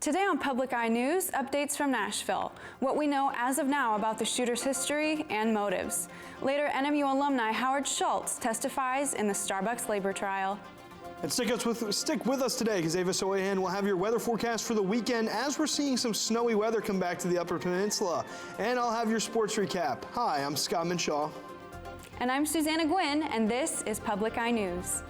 Today on Public Eye News, updates from Nashville, what we know as of now about the shooter's history and motives. Later, NMU alumni Howard Schultz testifies in the Starbucks labor trial. And stick with us today, because Ava Sohan will have your weather forecast for the weekend as we're seeing some snowy weather come back to the Upper Peninsula. And I'll have your sports recap. Hi, I'm Scott Minshaw. And I'm Susanna Gwynn, and this is Public Eye News.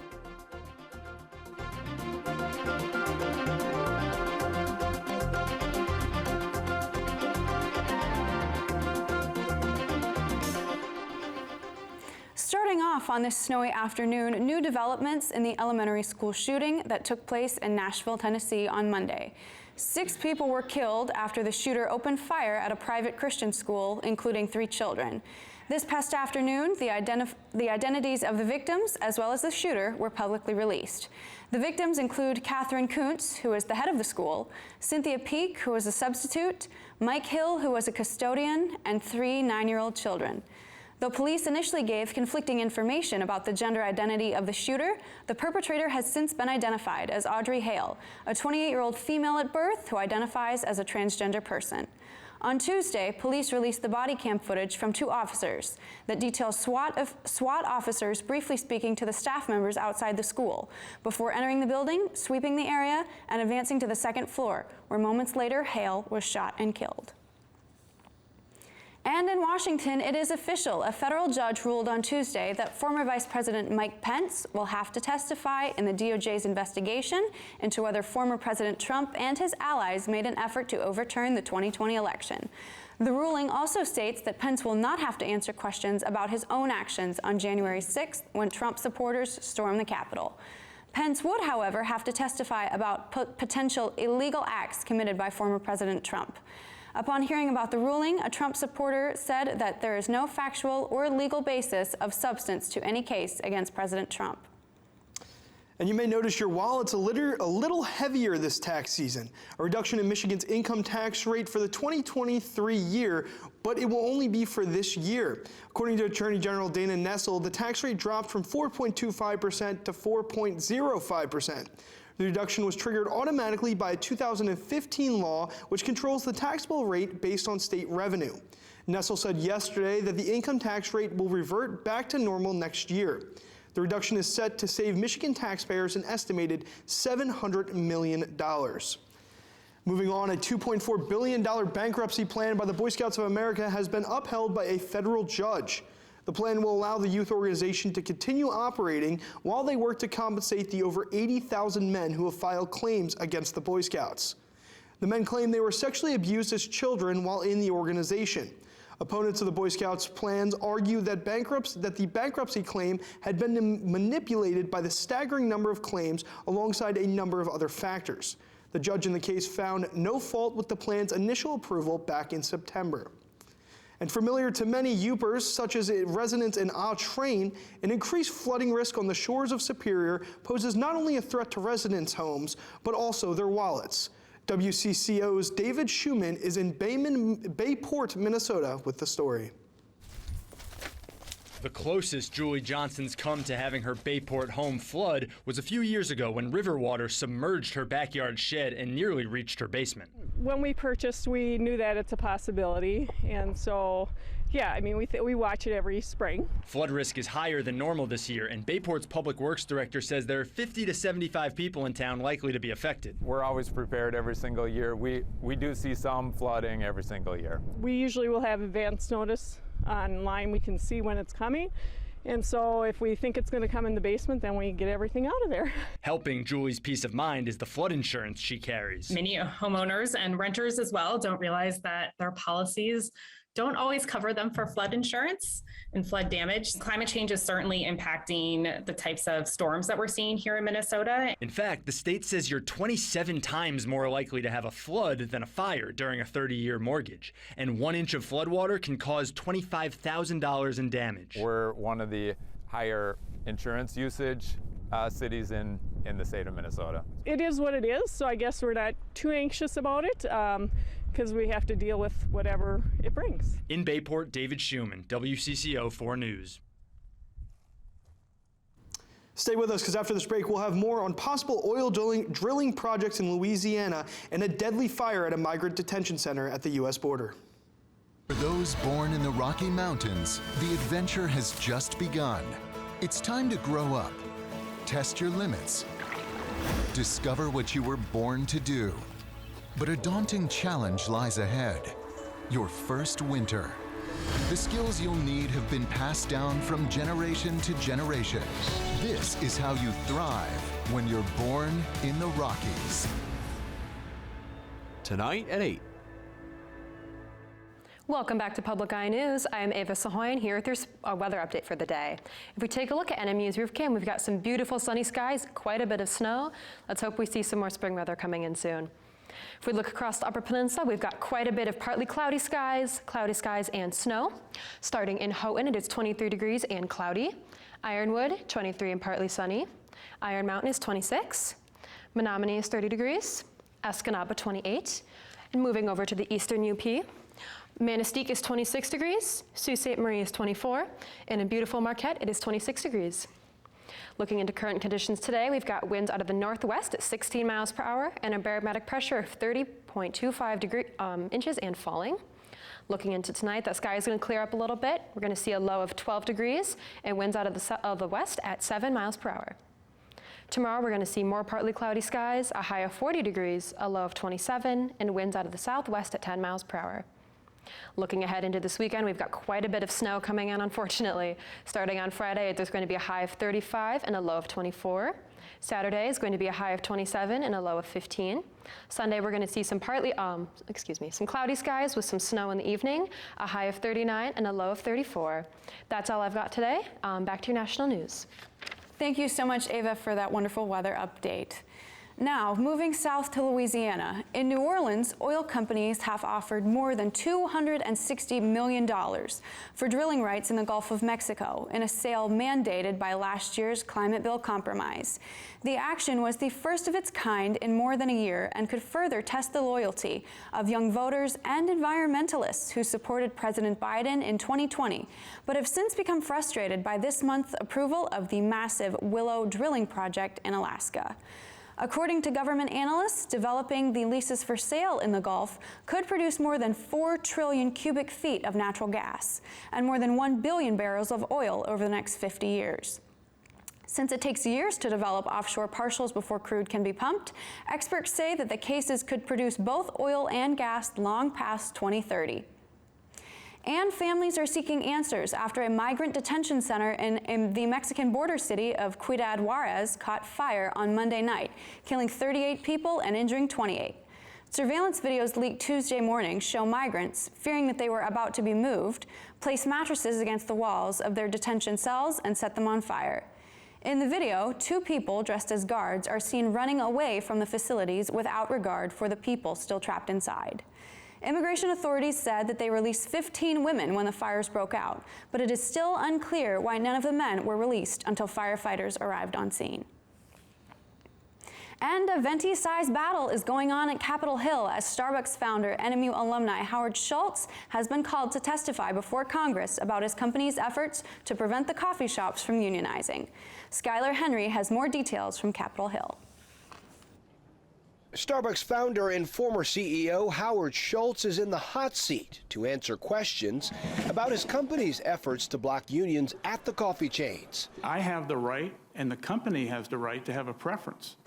Starting off on this snowy afternoon, new developments in the elementary school shooting that took place in Nashville, Tennessee on Monday. 6 people were killed after the shooter opened fire at a private Christian school, including 3 children. This past afternoon, the identities of the victims as well as the shooter were publicly released. The victims include Catherine Kuntz, who is the head of the school, Cynthia Peak, who was a substitute, Mike Hill, who was a custodian, and 3 9-year-old children. Though police initially gave conflicting information about the gender identity of the shooter, the perpetrator has since been identified as Audrey Hale, a 28-year-old female at birth who identifies as a transgender person. On Tuesday, police released the body cam footage from 2 officers that details SWAT officers briefly speaking to the staff members outside the school before entering the building, sweeping the area, and advancing to the 2nd floor, where moments later Hale was shot and killed. And in Washington, it is official. A federal judge ruled on Tuesday that former Vice President Mike Pence will have to testify in the DOJ's investigation into whether former President Trump and his allies made an effort to overturn the 2020 election. The ruling also states that Pence will not have to answer questions about his own actions on January 6th when Trump supporters stormed the Capitol. Pence would, however, have to testify about potential illegal acts committed by former President Trump. Upon hearing about the ruling, a Trump supporter said that there is no factual or legal basis of substance to any case against President Trump. And you may notice your wallet's a little heavier this tax season. A reduction in Michigan's income tax rate for the 2023 year, but it will only be for this year. According to Attorney General Dana Nessel, the tax rate dropped from 4.25% to 4.05%. The reduction was triggered automatically by a 2015 law which controls the taxable rate based on state revenue. Nessel said yesterday that the income tax rate will revert back to normal next year. The reduction is set to save Michigan taxpayers an estimated $700 million. Moving on, a $2.4 billion bankruptcy plan by the Boy Scouts of America has been upheld by a federal judge. The plan will allow the youth organization to continue operating while they work to compensate the over 80,000 men who have filed claims against the Boy Scouts. The men claim they were sexually abused as children while in the organization. Opponents of the Boy Scouts plans argue that the bankruptcy claim had been manipulated by the staggering number of claims alongside a number of other factors. The judge in the case found no fault with the plan's initial approval back in September. And familiar to many Yoopers, such as residents in Train, an increased flooding risk on the shores of Superior poses not only a threat to residents' homes, but also their wallets. WCCO's David Schumann is in Bayport, Minnesota with the story. The closest Julie Johnson's come to having her Bayport home flood was a few years ago when river water submerged her backyard shed and nearly reached her basement. When we purchased, we knew that it's a possibility, and so, yeah, I mean, we watch it every spring. Flood risk is higher than normal this year, and Bayport's public works director says there are 50 to 75 people in town likely to be affected. We're always prepared every single year. We do see some flooding every single year. We usually will have advance notice online. We can see when it's coming. And so if we think it's going to come in the basement, then we get everything out of there. Helping Julie's peace of mind is the flood insurance she carries. Many homeowners and renters as well don't realize that their policies don't always cover them for flood insurance and flood damage. Climate change is certainly impacting the types of storms that we're seeing here in Minnesota. In fact, the state says you're 27 times more likely to have a flood than a fire during a 30-year mortgage. And 1 inch of floodwater can cause $25,000 in damage. We're one of the higher insurance usage cities in the state of Minnesota. It is what it is, so I guess we're not too anxious about it because we have to deal with whatever it brings. In Bayport, David Schumann, WCCO 4 News. Stay with us, because after this break, we'll have more on possible oil drilling projects in Louisiana and a deadly fire at a migrant detention center at the U.S. border. For those born in the Rocky Mountains, the adventure has just begun. It's time to grow up, test your limits, discover what you were born to do. But a daunting challenge lies ahead: your first winter. The skills you'll need have been passed down from generation to generation. This is how you thrive when you're born in the Rockies. Tonight at 8. Welcome back to Public Eye News. I am Ava Sahoyan here with your weather update for the day. If we take a look at NMU's roof cam, we've got some beautiful sunny skies, quite a bit of snow. Let's hope we see some more spring weather coming in soon. If we look across the Upper Peninsula, we've got quite a bit of partly cloudy skies and snow. Starting in Houghton, it is 23 degrees and cloudy. Ironwood, 23 and partly sunny. Iron Mountain is 26. Menominee is 30 degrees. Escanaba, 28. And moving over to the eastern UP, Manistee is 26 degrees, Sault Ste. Marie is 24, and in beautiful Marquette, it is 26 degrees. Looking into current conditions today, we've got winds out of the northwest at 16 miles per hour and a barometric pressure of 30.25 inches and falling. Looking into tonight, that sky is going to clear up a little bit. We're going to see a low of 12 degrees and winds out of the west at 7 miles per hour. Tomorrow, we're going to see more partly cloudy skies, a high of 40 degrees, a low of 27, and winds out of the southwest at 10 miles per hour. Looking ahead into this weekend, we've got quite a bit of snow coming in, unfortunately. Starting on Friday, there's going to be a high of 35 and a low of 24. Saturday is going to be a high of 27 and a low of 15. Sunday, we're going to see some some cloudy skies with some snow in the evening, a high of 39 and a low of 34. That's all I've got today. Back to your national news. Thank you so much, Ava, for that wonderful weather update. Now, moving south to Louisiana, in New Orleans, oil companies have offered more than $260 million for drilling rights in the Gulf of Mexico in a sale mandated by last year's climate bill compromise. The action was the first of its kind in more than a year and could further test the loyalty of young voters and environmentalists who supported President Biden in 2020, but have since become frustrated by this month's approval of the massive Willow drilling project in Alaska. According to government analysts, developing the leases for sale in the Gulf could produce more than 4 trillion cubic feet of natural gas and more than 1 billion barrels of oil over the next 50 years. Since it takes years to develop offshore partials before crude can be pumped, experts say that the cases could produce both oil and gas long past 2030. And families are seeking answers after a migrant detention center in the Mexican border city of Ciudad Juarez caught fire on Monday night, killing 38 people and injuring 28. Surveillance videos leaked Tuesday morning show migrants, fearing that they were about to be moved, place mattresses against the walls of their detention cells and set them on fire. In the video, 2 people dressed as guards are seen running away from the facilities without regard for the people still trapped inside. Immigration authorities said that they released 15 women when the fires broke out, but it is still unclear why none of the men were released until firefighters arrived on scene. And a venti-sized battle is going on at Capitol Hill as Starbucks founder, NMU alumni Howard Schultz has been called to testify before Congress about his company's efforts to prevent the coffee shops from unionizing. Skylar Henry has more details from Capitol Hill. Starbucks founder and former CEO Howard Schultz is in the hot seat to answer questions about his company's efforts to block unions at the coffee chains. I have the right, and the company has the right, to have a preference.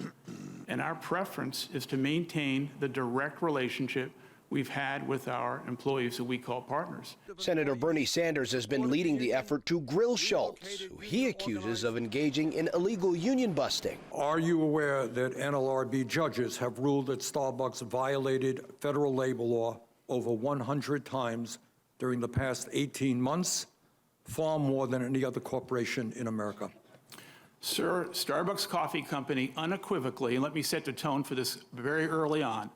And our preference is to maintain the direct relationship we've had with our employees who we call partners. Senator Bernie Sanders has been leading the effort to grill Schultz, who he accuses of engaging in illegal union busting. Are you aware that NLRB judges have ruled that Starbucks violated federal labor law over 100 times during the past 18 months, far more than any other corporation in America? Sir, Starbucks Coffee Company unequivocally, and let me set the tone for this very early on,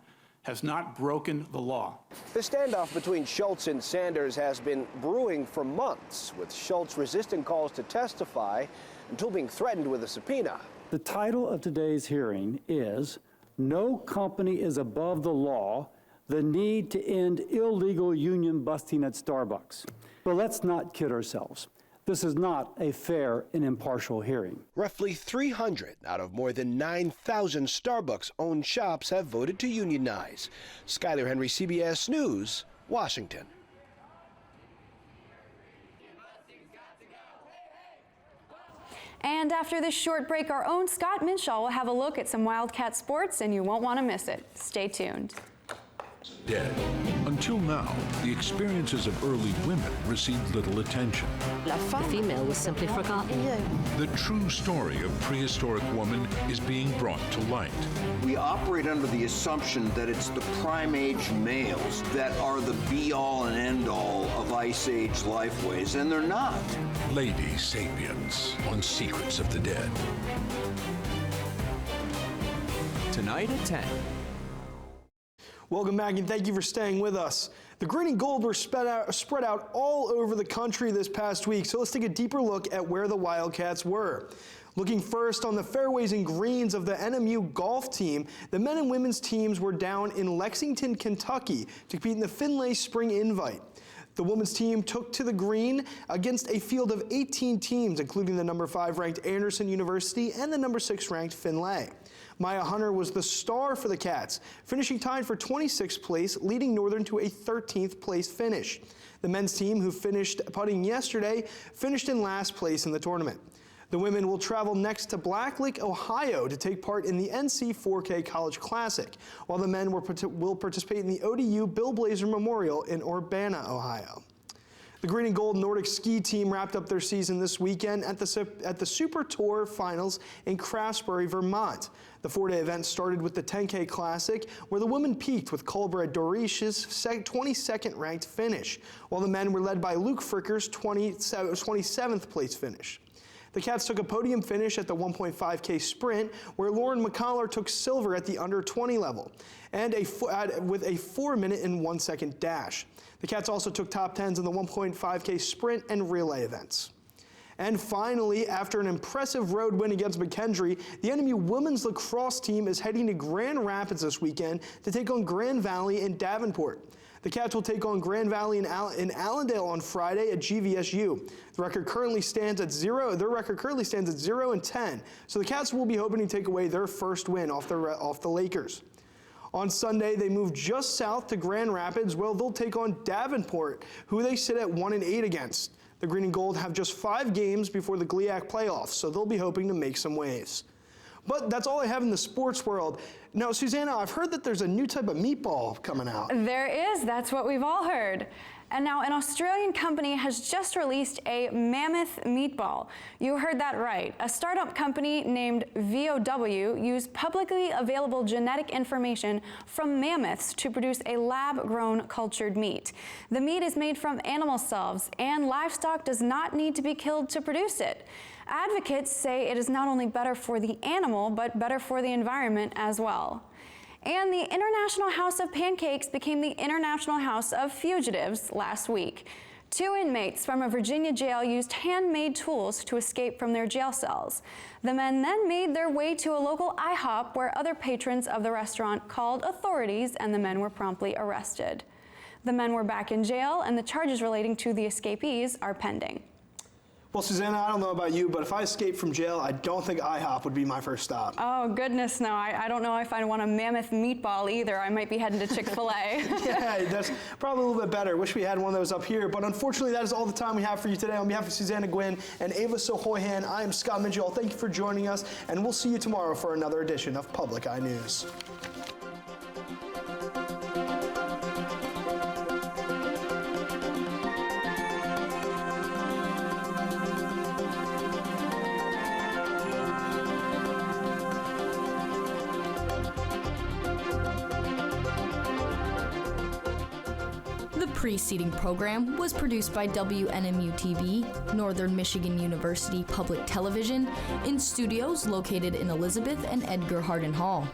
has not broken the law. The standoff between Schultz and Sanders has been brewing for months, with Schultz resisting calls to testify until being threatened with a subpoena. The title of today's hearing is "No Company is Above the Law, the Need to End Illegal Union Busting at Starbucks." But let's not kid ourselves. This is not a fair and impartial hearing. Roughly 300 out of more than 9,000 Starbucks-owned shops have voted to unionize. Skyler Henry, CBS News, Washington. And after this short break, our own Scott Minshaw will have a look at some Wildcat sports, and you won't want to miss it. Stay tuned. Dead. Until now, the experiences of early women received little attention. The female was simply forgotten. The true story of prehistoric woman is being brought to light. We operate under the assumption that it's the prime age males that are the be-all and end-all of Ice Age lifeways, and they're not. Lady Sapiens on Secrets of the Dead. Tonight at 10. Welcome back and thank you for staying with us. The green and gold were spread out all over the country this past week, so let's take a deeper look at where the Wildcats were. Looking first on the fairways and greens of the NMU golf team, the men and women's teams were down in Lexington, Kentucky to compete in the Finlay Spring Invite. The women's team took to the green against a field of 18 teams, including the number 5 ranked Anderson University and the number 6 ranked Finlay. Maya Hunter was the star for the Cats, finishing tied for 26th place, leading Northern to a 13th place finish. The men's team, who finished putting yesterday, finished in last place in the tournament. The women will travel next to Black Lake, Ohio to take part in the NC 4K College Classic, while the men will participate in the ODU Bill Blazer Memorial in Urbana, Ohio. The green and gold Nordic ski team wrapped up their season this weekend at the Super Tour Finals in Craftsbury, Vermont. The 4-day event started with the 10K Classic, where the women peaked with Colbert Dorish's 22nd ranked finish, while the men were led by Luke Fricker's 27th place finish. The Cats took a podium finish at the 1.5K sprint, where Lauren McCollar took silver at the under 20 level, and with a 4-minute and 1-second dash. The Cats also took top 10s in the 1.5K sprint and relay events. And finally, after an impressive road win against McKendree, the NMU women's lacrosse team is heading to Grand Rapids this weekend to take on Grand Valley and Davenport. The Cats will take on Grand Valley in Allendale on Friday at GVSU. Their record currently stands at 0-10, so the Cats will be hoping to take away their first win off the Lakers. On Sunday, they move just south to Grand Rapids, where they'll take on Davenport, who they sit at 1-8 against. The green and gold have just 5 games before the GLIAC playoffs, so they'll be hoping to make some waves. But that's all I have in the sports world. Now, Susanna, I've heard that there's a new type of meatball coming out. There is. That's what we've all heard. And now an Australian company has just released a mammoth meatball. You heard that right. A startup company named VOW used publicly available genetic information from mammoths to produce a lab-grown cultured meat. The meat is made from animal cells, and livestock does not need to be killed to produce it. Advocates say it is not only better for the animal, but better for the environment as well. And the International House of Pancakes became the International House of Fugitives last week. 2 inmates from a Virginia jail used handmade tools to escape from their jail cells. The men then made their way to a local IHOP where other patrons of the restaurant called authorities, and the men were promptly arrested. The men were back in jail, and the charges relating to the escapees are pending. Well, Susanna, I don't know about you, but if I escaped from jail, I don't think IHOP would be my first stop. Oh, goodness, no. I don't know if I'd want a mammoth meatball either. I might be heading to Chick-fil-A. Yeah, that's probably a little bit better. Wish we had one of those up here. But unfortunately, that is all the time we have for you today. On behalf of Susanna Gwynn and Ava Sohoyhan, I am Scott Minjal. Thank you for joining us, and we'll see you tomorrow for another edition of Public Eye News. The preceding program was produced by WNMU-TV, Northern Michigan University Public Television, in studios located in Elizabeth and Edgar Hardin Hall.